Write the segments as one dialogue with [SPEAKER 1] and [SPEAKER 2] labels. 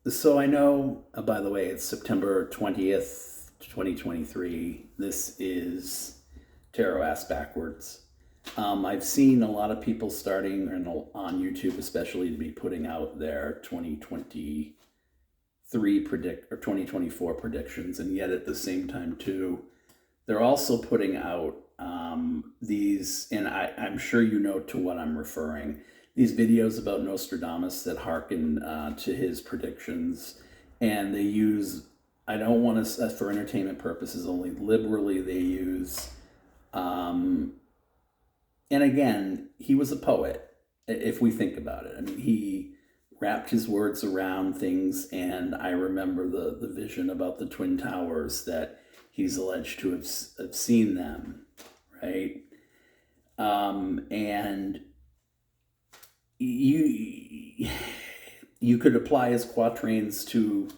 [SPEAKER 1] So I know, by the way, it's September 20th, 2023. This is Tarot Ass Backwards. I've seen a lot of people starting on YouTube, especially, to be putting out their 2023 or 2024 predictions, and yet at the same time too, they're also putting out these, and I'm sure you know to what I'm referring, these videos about Nostradamus that hearken to his predictions, and they use, I don't want to, for entertainment purposes only, liberally they use, and again, he was a poet, if we think about it. I mean, he wrapped his words around things, and I remember the vision about the Twin Towers, that he's alleged to have seen them, right? And you could apply his quatrains to,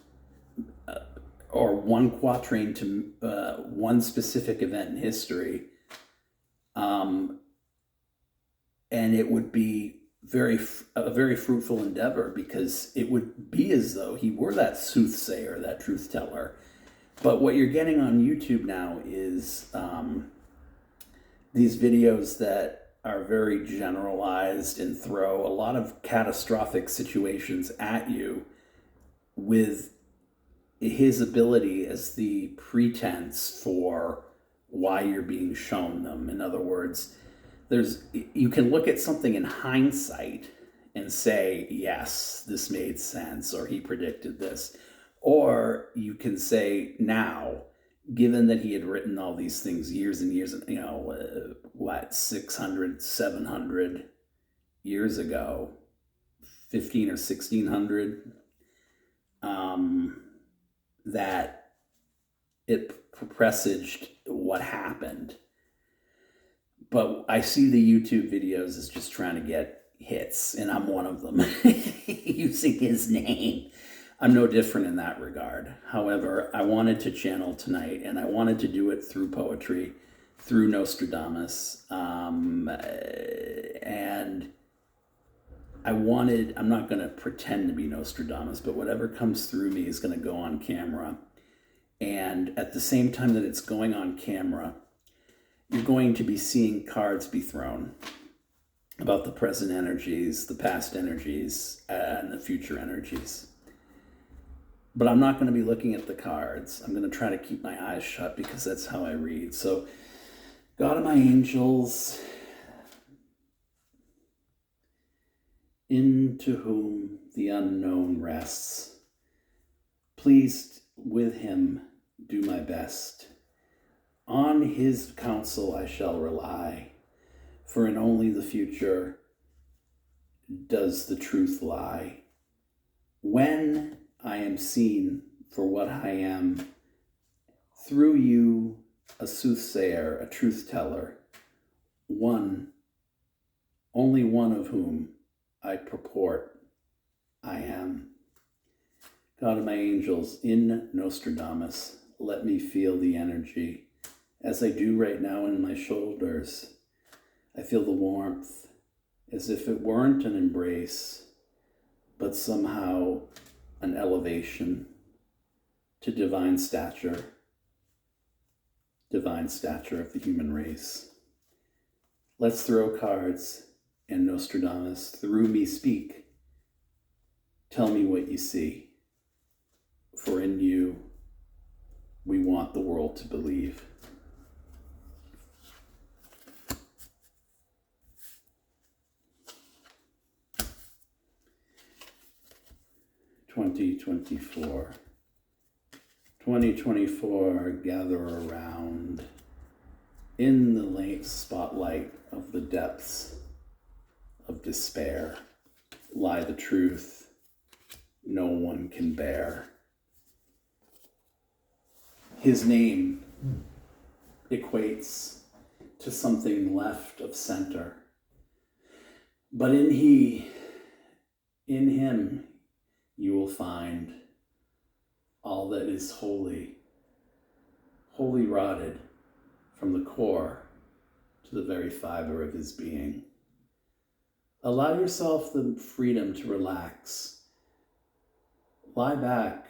[SPEAKER 1] or one quatrain to one specific event in history, and it would be a very fruitful endeavor, because it would be as though he were that soothsayer, that truth teller. But what you're getting on YouTube now is these videos that are very generalized and throw a lot of catastrophic situations at you with his ability as the pretense for why you're being shown them. In other words, you can look at something in hindsight and say, yes, this made sense, or he predicted this. Or you can say now, given that he had written all these things years and years, 600, 700 years ago, 15 or 1600, that it presaged what happened. But I see the YouTube videos as just trying to get hits, and I'm one of them, using his name. I'm no different in that regard. However, I wanted to channel tonight, and I wanted to do it through poetry, through Nostradamus. And I'm not going to pretend to be Nostradamus, but whatever comes through me is going to go on camera. And at the same time that it's going on camera, you're going to be seeing cards be thrown about the present energies, the past energies, and the future energies. But I'm not going to be looking at the cards. I'm going to try to keep my eyes shut, because that's how I read. So, God of my angels, into whom the unknown rests, pleased with him do my best. On his counsel I shall rely, for in only the future does the truth lie. When I am seen for what I am, through you, a soothsayer, a truth teller, only one of whom I purport I am. God of my angels, in Nostradamus, let me feel the energy, as I do right now in my shoulders. I feel the warmth, as if it weren't an embrace, but somehow an elevation to divine stature of the human race. Let's throw cards, and Nostradamus, through me speak. Tell me what you see, for in you we want the world to believe. (2024) 2024, gather around in the late spotlight of the depths of despair, lie the truth no one can bear. His name equates to something left of center, but in him you will find all that is holy rotted from the core to the very fiber of his being. Allow yourself the freedom to relax. Lie back,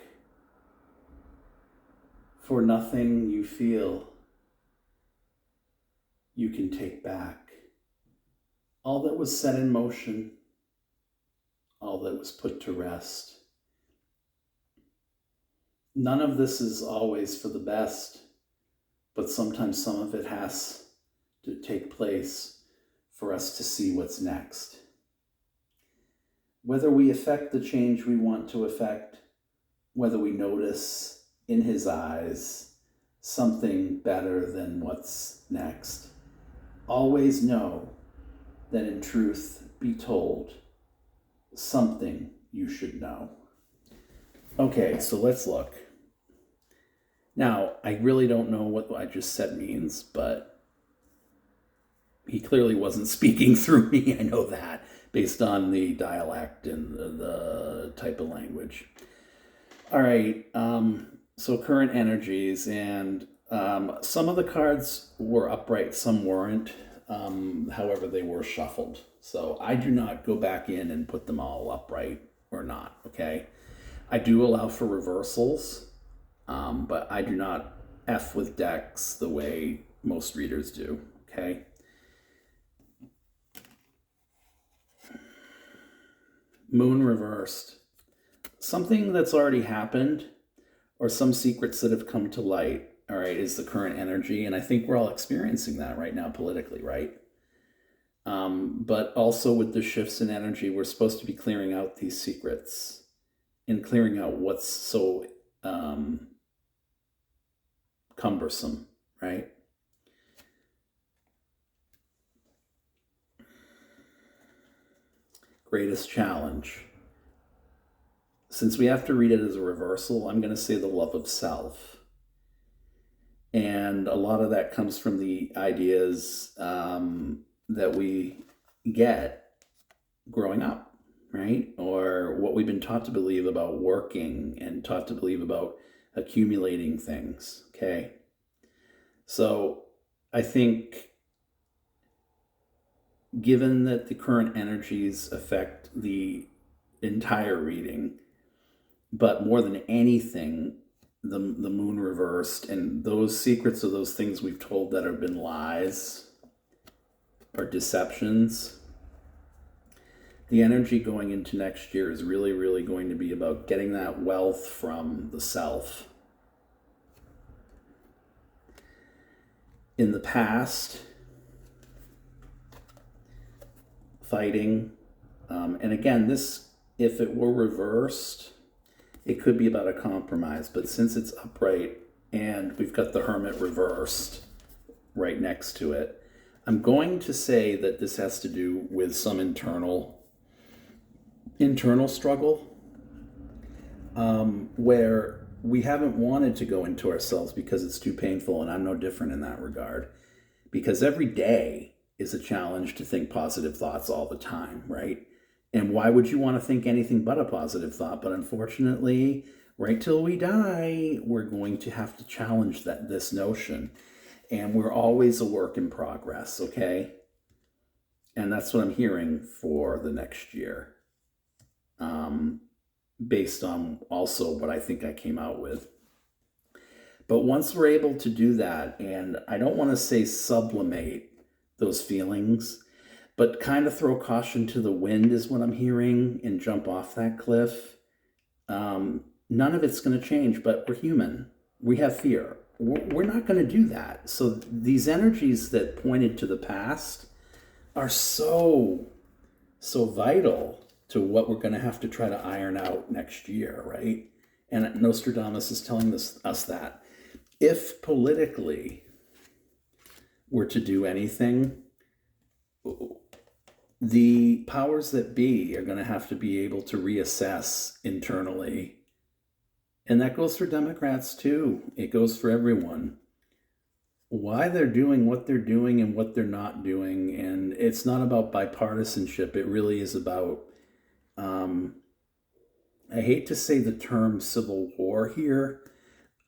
[SPEAKER 1] for nothing you feel you can take back. All that was set in motion, all that was put to rest. None of this is always for the best, but sometimes some of it has to take place for us to see what's next. Whether we affect the change we want to affect, whether we notice in his eyes something better than what's next, always know that in truth be told something you should know. Okay, so let's look. Now, I really don't know what I just said means, but he clearly wasn't speaking through me. I know that, based on the dialect and the type of language. All right, so current energies, and some of the cards were upright, some weren't. However, they were shuffled. So I do not go back in and put them all upright or not, okay? I do allow for reversals, but I do not F with decks the way most readers do, okay? Moon reversed. Something that's already happened or some secrets that have come to light, all right, is the current energy. And I think we're all experiencing that right now politically, right? But also with the shifts in energy, we're supposed to be clearing out these secrets and clearing out what's so cumbersome, right? Greatest challenge. Since we have to read it as a reversal, I'm going to say the love of self. And a lot of that comes from the ideas that we get growing up, right? Or what we've been taught to believe about working and taught to believe about accumulating things, okay? So I think given that the current energies affect the entire reading, but more than anything, the moon reversed and those secrets of those things we've told that have been lies or deceptions, the energy going into next year is really, really going to be about getting that wealth from the self. In the past, fighting, and again, this, if it were reversed, it could be about a compromise, but since it's upright and we've got the Hermit reversed right next to it, I'm going to say that this has to do with some internal struggle, where we haven't wanted to go into ourselves because it's too painful, and I'm no different in that regard. Because every day is a challenge to think positive thoughts all the time, right? And why would you want to think anything but a positive thought? But unfortunately, right till we die, we're going to have to challenge this notion. And we're always a work in progress, okay? And that's what I'm hearing for the next year, based on also what I think I came out with. But once we're able to do that, and I don't want to say sublimate those feelings, but kind of throw caution to the wind is what I'm hearing, and jump off that cliff. None of it's going to change, but we're human. We have fear. We're not going to do that. So these energies that pointed to the past are so vital to what we're going to have to try to iron out next year, right? And Nostradamus is telling us that if politically we're to do anything, the powers that be are going to have to be able to reassess internally. And that goes for Democrats too. It goes for everyone. Why they're doing what they're doing and what they're not doing. And it's not about bipartisanship. It really is about, I hate to say the term civil war here,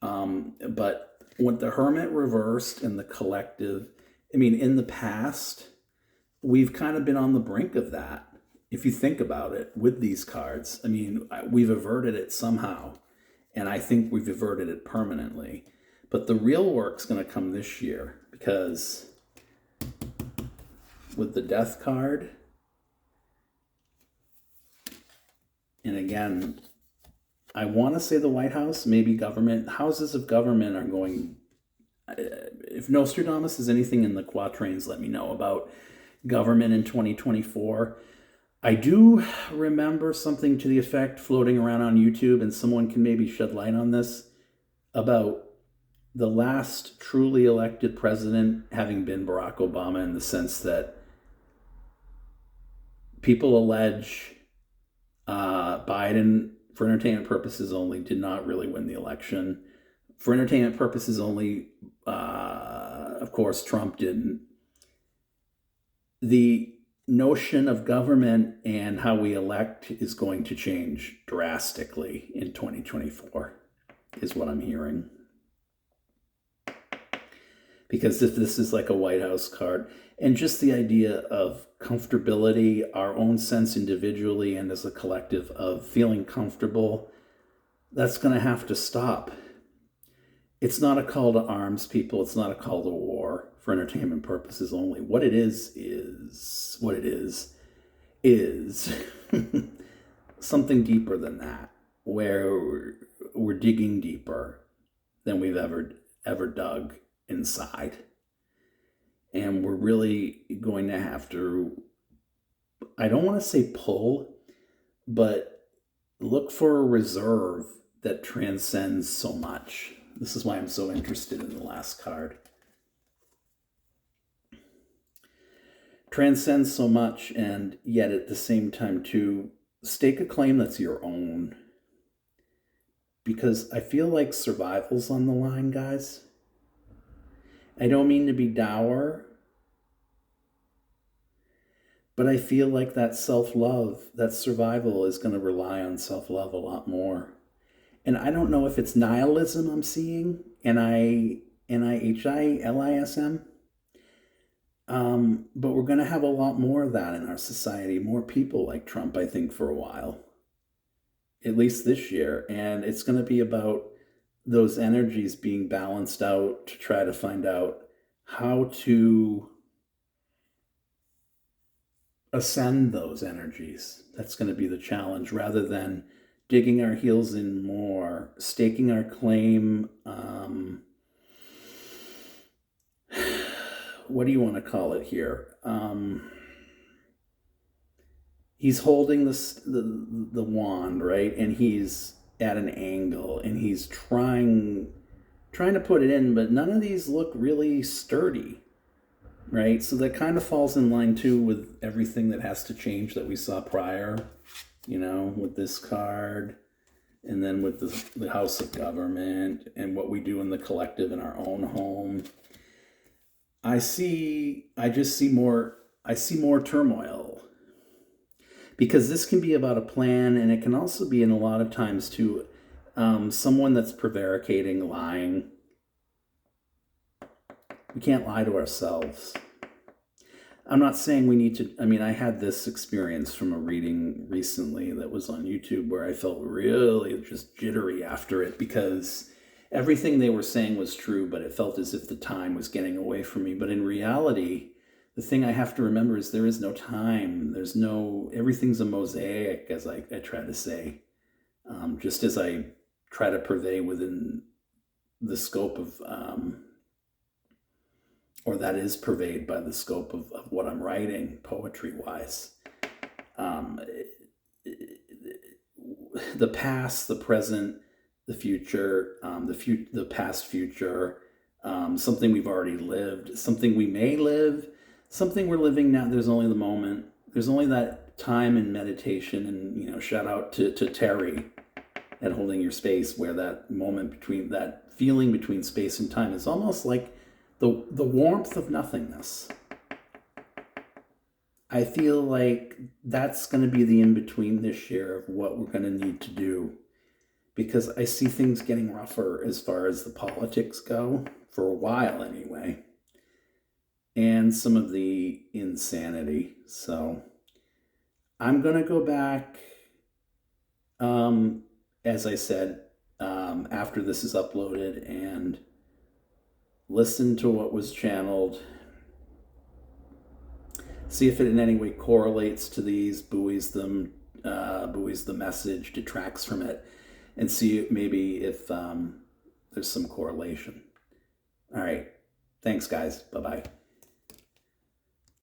[SPEAKER 1] but when the Hermit reversed and the collective, I mean, in the past, we've kind of been on the brink of that. if you think about it with these cards, I mean, we've averted it somehow, and I think we've averted it permanently. But the real work's going to come this year, because with the death card, and again, I want to say the White House, maybe government, houses of government are going, if Nostradamus is anything in the quatrains, let me know about government in 2024. I do remember something to the effect floating around on YouTube, and someone can maybe shed light on this, about the last truly elected president having been Barack Obama, in the sense that people allege Biden, for entertainment purposes only, did not really win the election. For entertainment purposes only, of course, Trump didn't. The notion of government and how we elect is going to change drastically in 2024, is what I'm hearing. Because if this is like a White House card, and just the idea of comfortability, our own sense individually and as a collective of feeling comfortable, that's going to have to stop. It's not a call to arms, people. It's not a call to war for entertainment purposes only. What it is what it is something deeper than that, where we're digging deeper than we've ever dug inside. And we're really going to have to, I don't want to say pull, but look for a reserve that transcends so much. This is why I'm so interested in the last card. Transcends so much, and yet at the same time to stake a claim that's your own. Because I feel like survival's on the line, guys. I don't mean to be dour, but I feel like that self-love, that survival is going to rely on self-love a lot more. And I don't know if it's nihilism I'm seeing, nihilism, but we're going to have a lot more of that in our society, more people like Trump, I think, for a while, at least this year. And it's going to be about those energies being balanced out to try to find out how to ascend those energies. That's going to be the challenge, rather than digging our heels in more, staking our claim. What do you want to call it here? He's holding the wand, right? And he's at an angle, and he's trying to put it in, but none of these look really sturdy, right? So that kind of falls in line too with everything that has to change that we saw prior, with this card, and then with the House of Government, and what we do in the collective in our own home. I see more turmoil, because this can be about a plan, and it can also be, in a lot of times too, someone that's prevaricating, lying. We can't lie to ourselves. I'm not saying we need to, I had this experience from a reading recently that was on YouTube where I felt really just jittery after it, because everything they were saying was true, but it felt as if the time was getting away from me. But in reality, the thing I have to remember is there is no time. Everything's a mosaic, as I try to say, just as I try to purvey within the scope of, or that is purveyed by the scope of what I'm writing, poetry-wise. The past, the present, the future, the past, future, something we've already lived, something we may live, something we're living now. There's only the moment. There's only that time in meditation, and shout out to Terry at Holding Your Space, where that moment between, that feeling between space and time is almost like the warmth of nothingness. I feel like that's going to be the in-between this year of what we're going to need to do, because I see things getting rougher as far as the politics go, for a while anyway, and some of the insanity. So I'm going to go back, as I said, after this is uploaded and listen to what was channeled. See if it in any way correlates to these, buoys the message, detracts from it, and see maybe if there's some correlation. All right. Thanks, guys. Bye-bye.